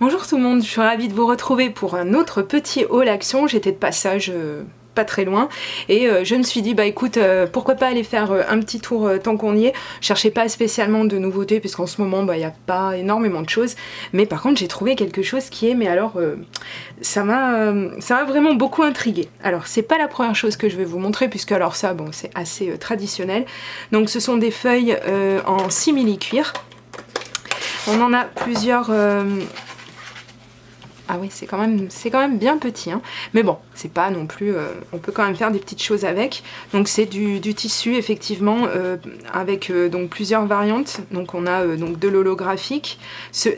Bonjour tout le monde, je suis ravie de vous retrouver pour un autre petit haul action. J'étais de passage pas très loin et je me suis dit bah écoute pourquoi pas aller faire un petit tour tant qu'on y est. Je cherchais pas spécialement de nouveautés puisqu'en ce moment bah il n'y a pas énormément de choses, mais par contre j'ai trouvé quelque chose qui est, mais alors ça m'a vraiment beaucoup intriguée. Alors c'est pas la première chose que je vais vous montrer puisque alors ça bon c'est assez traditionnel. Donc ce sont des feuilles en simili-cuir. On en a plusieurs. Ah oui, c'est quand même bien petit, hein. Mais bon, c'est pas non plus... on peut quand même faire des petites choses avec. Donc c'est du tissu, effectivement, avec donc plusieurs variantes. Donc on a donc de l'holographique.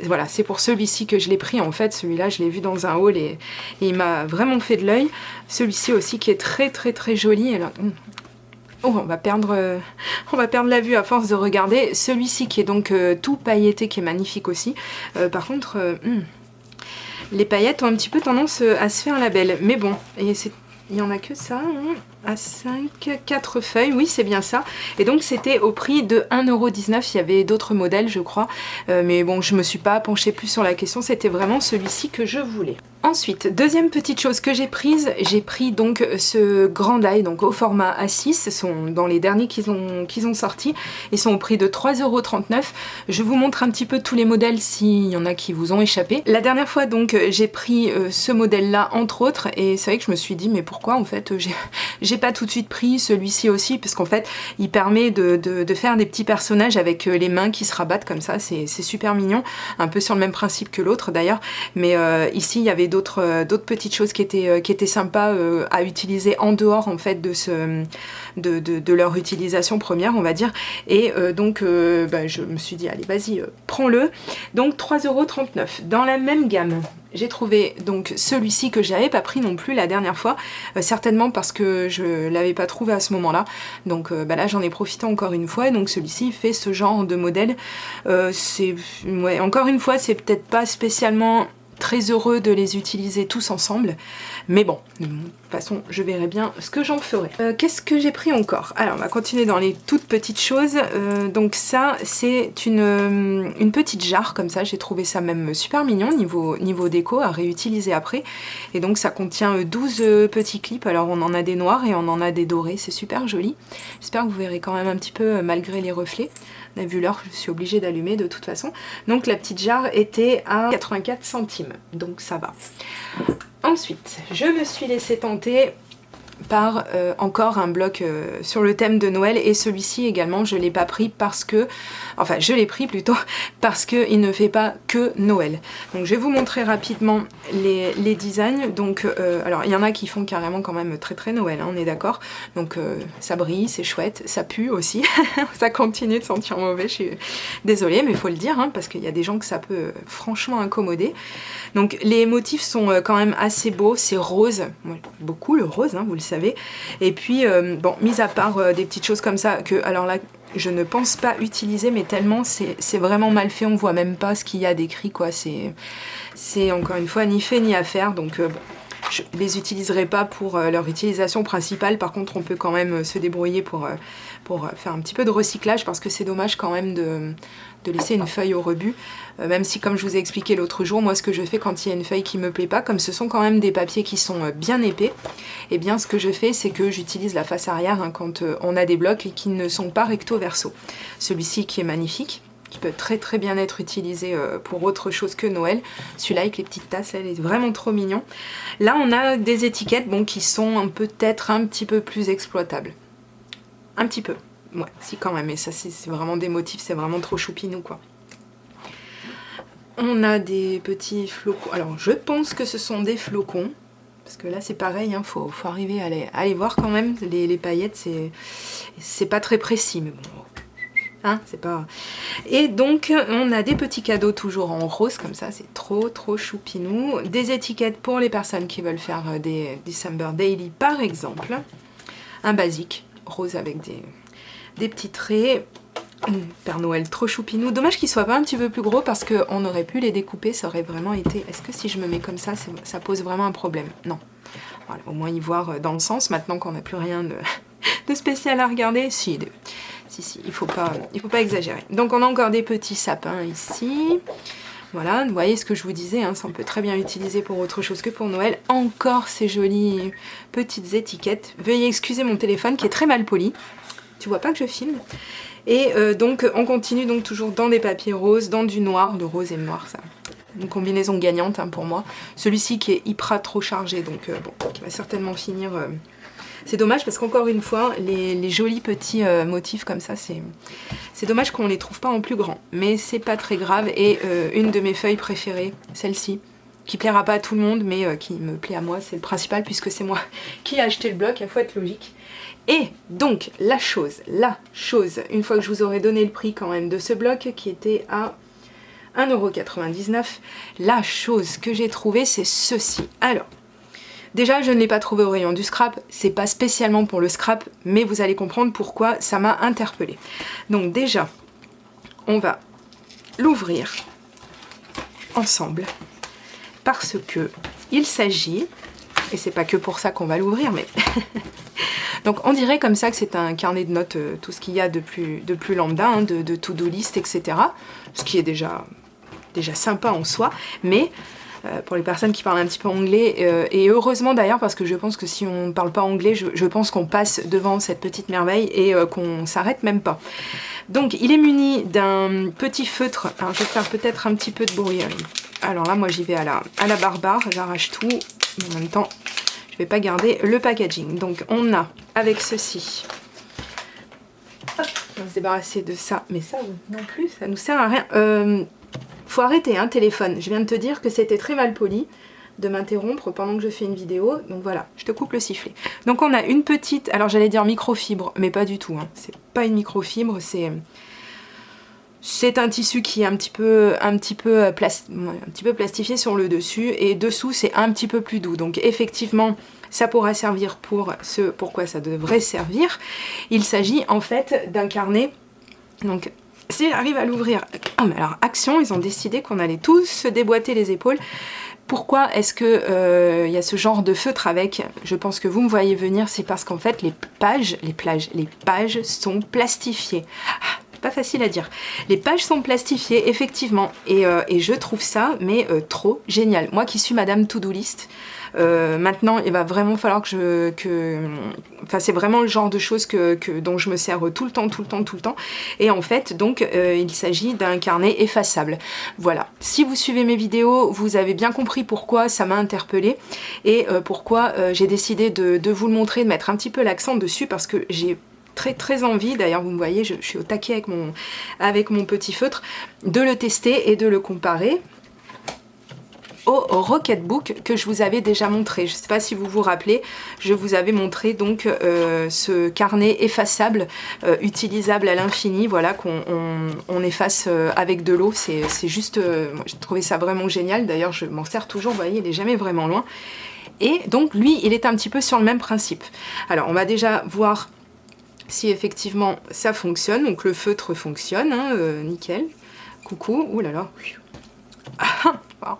Voilà, c'est pour celui-ci que je l'ai pris, en fait. Celui-là, je l'ai vu dans un haul et il m'a vraiment fait de l'œil. Celui-ci aussi qui est très joli. Alors, oh, on va perdre la vue à force de regarder. Celui-ci qui est donc tout pailleté, qui est magnifique aussi. Par contre... les paillettes ont un petit peu tendance à se faire la belle, mais bon, il y en a que ça, hein, à 4 feuilles, oui c'est bien ça, et donc c'était au prix de 1,19 €, il y avait d'autres modèles je crois, mais bon je me suis pas penchée plus sur la question, c'était vraiment celui-ci que je voulais. Ensuite, deuxième petite chose que j'ai pris donc ce grand die, donc au format A6, ce sont dans les derniers qu'ils ont sortis, ils sont au prix de 3,39 €. Je vous montre un petit peu tous les modèles s'il y en a qui vous ont échappé. La dernière fois donc j'ai pris ce modèle là entre autres, et c'est vrai que je me suis dit mais pourquoi en fait j'ai pas tout de suite pris celui-ci aussi, parce qu'en fait il permet de faire des petits personnages avec les mains qui se rabattent comme ça, c'est super mignon, un peu sur le même principe que l'autre d'ailleurs, mais ici il y avait d'autres petites choses qui étaient sympas à utiliser en dehors en fait de leur utilisation première on va dire, et donc bah, je me suis dit allez vas-y prends-le. Donc 3,39 € dans la même gamme. J'ai trouvé donc celui-ci que j'avais pas pris non plus la dernière fois, certainement parce que je l'avais pas trouvé à ce moment-là. Donc bah là j'en ai profité encore une fois, et donc celui-ci fait ce genre de modèle. Ouais, encore une fois c'est peut-être pas spécialement très heureux de les utiliser tous ensemble, mais bon, de toute façon je verrai bien ce que j'en ferai. Qu'est-ce que j'ai pris encore? Alors on va continuer dans les toutes petites choses. Donc ça c'est une petite jarre comme ça, j'ai trouvé ça même super mignon niveau déco à réutiliser après, et donc ça contient 12 petits clips. Alors on en a des noirs et on en a des dorés, c'est super joli. J'espère que vous verrez quand même un petit peu malgré les reflets. On a vu l'heure, je suis obligée d'allumer de toute façon. Donc la petite jarre était à 84 centimes, donc ça va. Ensuite, je me suis laissée tenter par encore un bloc sur le thème de Noël, et celui-ci également je l'ai pas pris parce que, enfin je l'ai pris plutôt parce qu'il ne fait pas que Noël. Donc je vais vous montrer rapidement les designs. Donc alors il y en a qui font carrément quand même très Noël, hein, on est d'accord. Donc ça brille, c'est chouette, ça pue aussi, ça continue de sentir mauvais, je suis désolée mais il faut le dire, hein, parce qu'il y a des gens que ça peut franchement incommoder. Donc les motifs sont quand même assez beaux, c'est rose, moi, beaucoup le rose, hein, vous le savez. Et puis bon, mis à part des petites choses comme ça que alors là je ne pense pas utiliser, mais tellement c'est vraiment mal fait, on voit même pas ce qu'il y a d'écrit quoi, c'est encore une fois ni fait ni à faire. Donc bon, je les utiliserai pas pour leur utilisation principale. Par contre on peut quand même se débrouiller pour faire un petit peu de recyclage, parce que c'est dommage quand même de laisser une feuille au rebut, même si comme je vous ai expliqué l'autre jour, moi ce que je fais quand il y a une feuille qui me plaît pas, comme ce sont quand même des papiers qui sont bien épais, et bien ce que je fais c'est que j'utilise la face arrière, hein, quand on a des blocs et qui ne sont pas recto verso. Celui-ci qui est magnifique, qui peut très bien être utilisé pour autre chose que Noël. Celui-là avec les petites tasses, elle est vraiment trop mignon. Là on a des étiquettes bon, qui sont peut-être un petit peu plus exploitables. Un petit peu. Ouais, si quand même, et ça c'est vraiment des motifs, c'est vraiment trop choupinou quoi. On a des petits flocons, alors je pense que ce sont des flocons, parce que là c'est pareil, hein, faut arriver à les voir quand même, les paillettes c'est pas très précis, mais bon, hein, c'est pas... Et donc on a des petits cadeaux toujours en rose comme ça, c'est trop choupinou, des étiquettes pour les personnes qui veulent faire des December Daily par exemple, un basique rose avec des petits traits, Père Noël trop choupinou. Dommage qu'il soit pas un petit peu plus gros, parce qu'on aurait pu les découper, ça aurait vraiment été... Est-ce que si je me mets comme ça pose vraiment un problème? Non. Voilà, au moins y voir dans le sens, maintenant qu'on n'a plus rien de spécial à regarder. Si, il faut pas exagérer. Donc on a encore des petits sapins ici. Voilà, vous voyez ce que je vous disais, hein, ça on peut très bien l'utiliser pour autre chose que pour Noël. Encore ces jolies petites étiquettes. Veuillez excuser mon téléphone qui est très mal poli. Tu vois pas que je filme. Et donc on continue donc toujours dans des papiers roses, dans du noir, le rose et le noir, ça. Une combinaison gagnante hein, pour moi. Celui-ci qui est hyper trop chargé, donc bon, qui va certainement finir... C'est dommage parce qu'encore une fois, les jolis petits motifs comme ça, c'est dommage qu'on les trouve pas en plus grand. Mais c'est pas très grave. Et une de mes feuilles préférées, celle-ci, qui plaira pas à tout le monde, mais qui me plaît à moi, c'est le principal puisque c'est moi qui ai acheté le bloc, il faut être logique. Et donc, la chose, une fois que je vous aurai donné le prix quand même de ce bloc qui était à 1,99 €, la chose que j'ai trouvée, c'est ceci. Alors, déjà, je ne l'ai pas trouvé au rayon du scrap, c'est pas spécialement pour le scrap, mais vous allez comprendre pourquoi ça m'a interpellée. Donc déjà, on va l'ouvrir ensemble, parce que il s'agit, et c'est pas que pour ça qu'on va l'ouvrir, mais... Donc on dirait comme ça que c'est un carnet de notes, tout ce qu'il y a de plus lambda, hein, de to-do list, etc. Ce qui est déjà sympa en soi, mais... pour les personnes qui parlent un petit peu anglais, et heureusement d'ailleurs parce que je pense que si on ne parle pas anglais, je pense qu'on passe devant cette petite merveille et qu'on s'arrête même pas. Donc il est muni d'un petit feutre, alors je vais faire peut-être un petit peu de bruit, alors là moi j'y vais à la barbare, j'arrache tout, mais en même temps je vais pas garder le packaging. Donc on a avec ceci, hop, on va se débarrasser de ça, mais ça non plus, ça nous sert à rien. Faut arrêter hein, téléphone, je viens de te dire que c'était très mal poli de m'interrompre pendant que je fais une vidéo, donc voilà, je te coupe le sifflet. Donc on a une petite, alors j'allais dire microfibre, mais pas du tout, hein. C'est pas une microfibre, c'est un tissu qui est un petit peu plastifié sur le dessus, et dessous c'est un petit peu plus doux, donc effectivement ça pourra servir pour ce pourquoi ça devrait servir. Il s'agit en fait d'un carnet, donc si j'arrive à l'ouvrir... Oh, mais alors, Action, ils ont décidé qu'on allait tous se déboîter les épaules. Pourquoi est-ce que y a ce genre de feutre avec? Je pense que vous me voyez venir, c'est parce qu'en fait, les pages sont plastifiées. Ah, pas facile à dire. Les pages sont plastifiées, effectivement, et je trouve ça, mais trop génial. Moi qui suis Madame To-Do List, maintenant il va vraiment falloir enfin c'est vraiment le genre de choses dont je me sers tout le temps, et en fait donc il s'agit d'un carnet effaçable. Voilà, si vous suivez mes vidéos, vous avez bien compris pourquoi ça m'a interpellée et pourquoi j'ai décidé de vous le montrer, de mettre un petit peu l'accent dessus, parce que j'ai très envie, d'ailleurs vous me voyez, je suis au taquet avec mon petit feutre, de le tester et de le comparer au Rocketbook que je vous avais déjà montré. Je ne sais pas si vous vous rappelez, je vous avais montré donc ce carnet effaçable, utilisable à l'infini, voilà, qu'on efface avec de l'eau. C'est juste, moi j'ai trouvé ça vraiment génial, d'ailleurs je m'en sers toujours, vous voyez, il n'est jamais vraiment loin. Et donc lui, il est un petit peu sur le même principe. Alors on va déjà voir si effectivement ça fonctionne, donc le feutre fonctionne, hein, nickel. Coucou, oulala. Wow.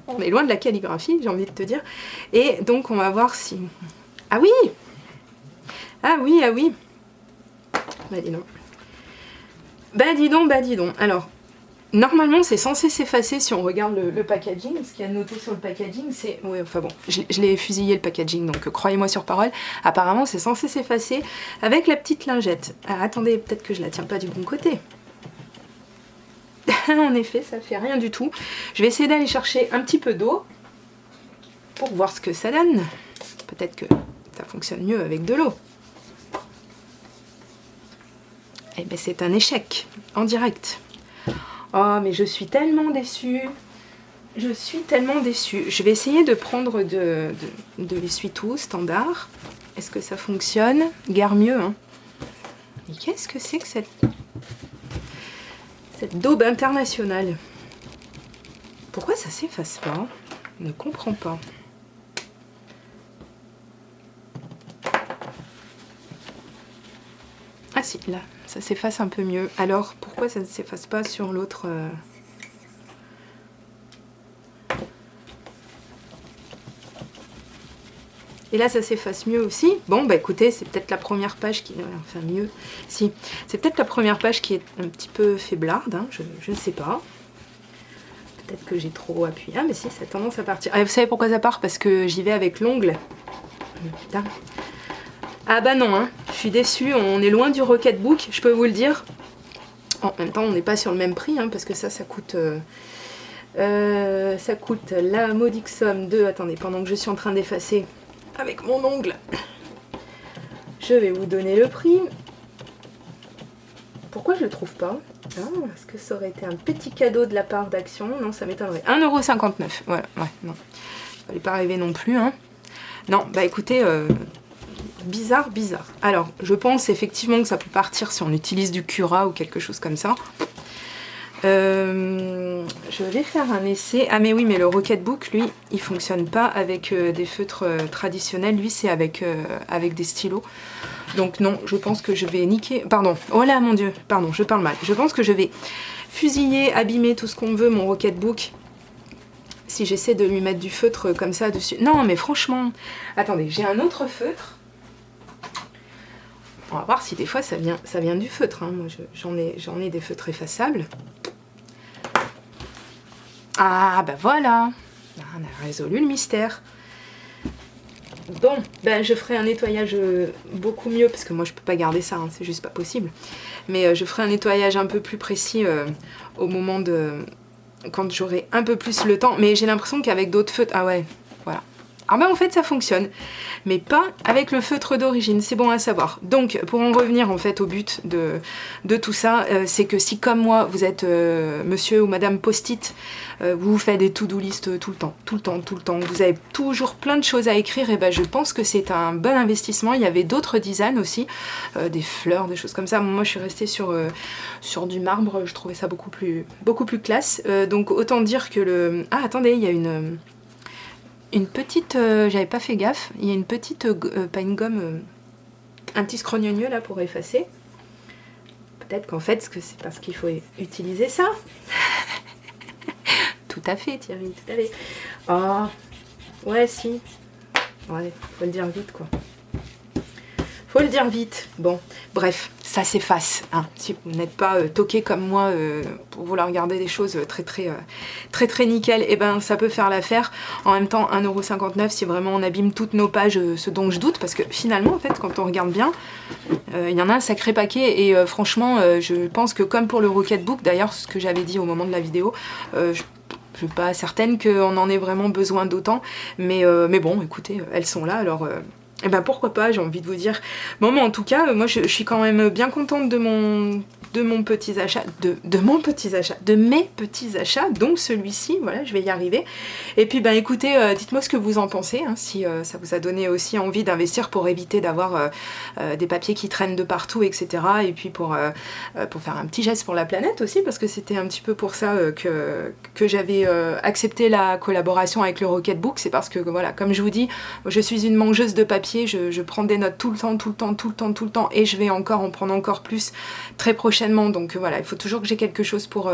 On est loin de la calligraphie, j'ai envie de te dire. Et donc on va voir si... Ah oui! Ah oui, ah oui! Bah dis donc. Bah dis donc. Alors, normalement c'est censé s'effacer si on regarde le packaging. Ce qu'il y a noté sur le packaging, c'est... Oui, enfin bon, je l'ai fusillé le packaging, donc croyez-moi sur parole. Apparemment c'est censé s'effacer avec la petite lingette. Alors attendez, peut-être que je la tiens pas du bon côté. En effet, ça fait rien du tout. Je vais essayer d'aller chercher un petit peu d'eau pour voir ce que ça donne. Peut-être que ça fonctionne mieux avec de l'eau. Eh bien, c'est un échec en direct. Oh, mais je suis tellement déçue. Je suis tellement déçue. Je vais essayer de prendre de l'essuie-tout standard. Est-ce que ça fonctionne? Guère mieux, hein. Mais qu'est-ce que c'est que cette daube internationale? Pourquoi ça s'efface pas? Je ne comprends pas. Ah si, là, ça s'efface un peu mieux. Alors, pourquoi ça ne s'efface pas sur l'autre Et là, ça s'efface mieux aussi. Bon, bah écoutez, c'est peut-être la première page qui... Enfin, mieux. Si, c'est peut-être la première page qui est un petit peu faiblarde, hein, je ne sais pas. Peut-être que j'ai trop appuyé. Ah mais si, ça a tendance à partir. Ah, vous savez pourquoi ça part? Parce que j'y vais avec l'ongle. Putain. Ah bah non, hein. Je suis déçue, on est loin du Rocketbook, je peux vous le dire. En même temps, on n'est pas sur le même prix, hein, parce que ça coûte la modique somme de... Attendez, pendant que je suis en train d'effacer avec mon ongle, je vais vous donner le prix. Pourquoi je le trouve pas? Ah, est-ce que ça aurait été un petit cadeau de la part d'Action? Non, ça m'étonnerait. 1,59 €. Voilà, ouais, non. Ça fallait pas rêver non plus, hein. Non, bah écoutez, bizarre. Alors, je pense effectivement que ça peut partir si on utilise du Cura ou quelque chose comme ça. Je vais faire un essai. Ah mais oui, mais le Rocketbook, lui, il fonctionne pas avec des feutres traditionnels. Lui, c'est avec des stylos. Donc non, je pense que je vais niquer... Pardon, oh là mon dieu, pardon, je parle mal. Je pense que je vais fusiller, abîmer tout ce qu'on veut, mon Rocketbook, si j'essaie de lui mettre du feutre comme ça dessus. Non, mais franchement... Attendez, j'ai un autre feutre. On va voir si des fois ça vient du feutre. Hein. Moi, j'en ai des feutres effaçables. Ah, bah voilà. On a résolu le mystère. Bon, ben je ferai un nettoyage beaucoup mieux, parce que moi je peux pas garder ça, hein, c'est juste pas possible. Mais je ferai un nettoyage un peu plus précis au moment de... quand j'aurai un peu plus le temps. Mais j'ai l'impression qu'avec d'autres feutres... Ah ouais, voilà. Ah ben en fait ça fonctionne, mais pas avec le feutre d'origine, c'est bon à savoir. Donc pour en revenir en fait au but de tout ça, c'est que si comme moi vous êtes monsieur ou madame Post-it, vous faites des to-do list tout le temps, vous avez toujours plein de choses à écrire, et ben je pense que c'est un bon investissement. Il y avait d'autres designs aussi, des fleurs, des choses comme ça. Moi je suis restée sur du marbre, je trouvais ça beaucoup plus classe. Donc autant dire que le... Ah attendez, il y a une petite, j'avais pas fait gaffe, il y a une petite, pas une gomme, un petit scrognonieux là pour effacer. Peut-être qu'en fait, c'est parce qu'il faut utiliser ça. Tout à fait Thierry, tout à fait. Oh, ouais si. Ouais, faut le dire vite quoi. Faut le dire vite. Bon, bref, ça s'efface. Hein. Si vous n'êtes pas toqué comme moi pour vouloir regarder des choses très nickel, et ben ça peut faire l'affaire. En même temps, 1,59 € si vraiment on abîme toutes nos pages, ce dont je doute, parce que finalement, en fait, quand on regarde bien, il y en a un sacré paquet, et franchement, je pense que comme pour le Rocketbook, d'ailleurs, ce que j'avais dit au moment de la vidéo, je suis pas certaine qu'on en ait vraiment besoin d'autant, mais bon, écoutez, elles sont là, alors... Et ben pourquoi pas, j'ai envie de vous dire. Bon, mais en tout cas, moi je suis quand même bien contente de mes petits achats, donc celui-ci, voilà, je vais y arriver. Et puis ben écoutez, dites-moi ce que vous en pensez, hein, si ça vous a donné aussi envie d'investir pour éviter d'avoir des papiers qui traînent de partout, etc. Et puis pour faire un petit geste pour la planète aussi, parce que c'était un petit peu pour ça que j'avais accepté la collaboration avec le Rocketbook. C'est parce que voilà, comme je vous dis, je suis une mangeuse de papier. Je prends des notes tout le temps, et je vais encore en prendre encore plus très prochainement. Donc voilà, il faut toujours que j'ai quelque chose pour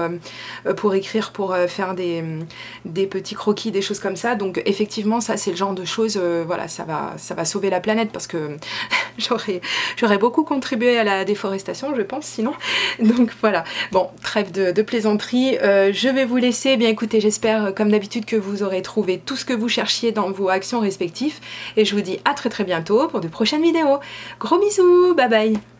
écrire, pour faire des petits croquis, des choses comme ça. Donc effectivement, ça c'est le genre de choses, voilà, ça va sauver la planète, parce que j'aurais beaucoup contribué à la déforestation, je pense, sinon. Donc voilà, bon, trêve de plaisanterie. Je vais vous laisser. Eh bien écoutez, j'espère comme d'habitude que vous aurez trouvé tout ce que vous cherchiez dans vos actions respectives, et je vous dis à très bientôt pour de prochaines vidéos. Gros bisous, bye bye.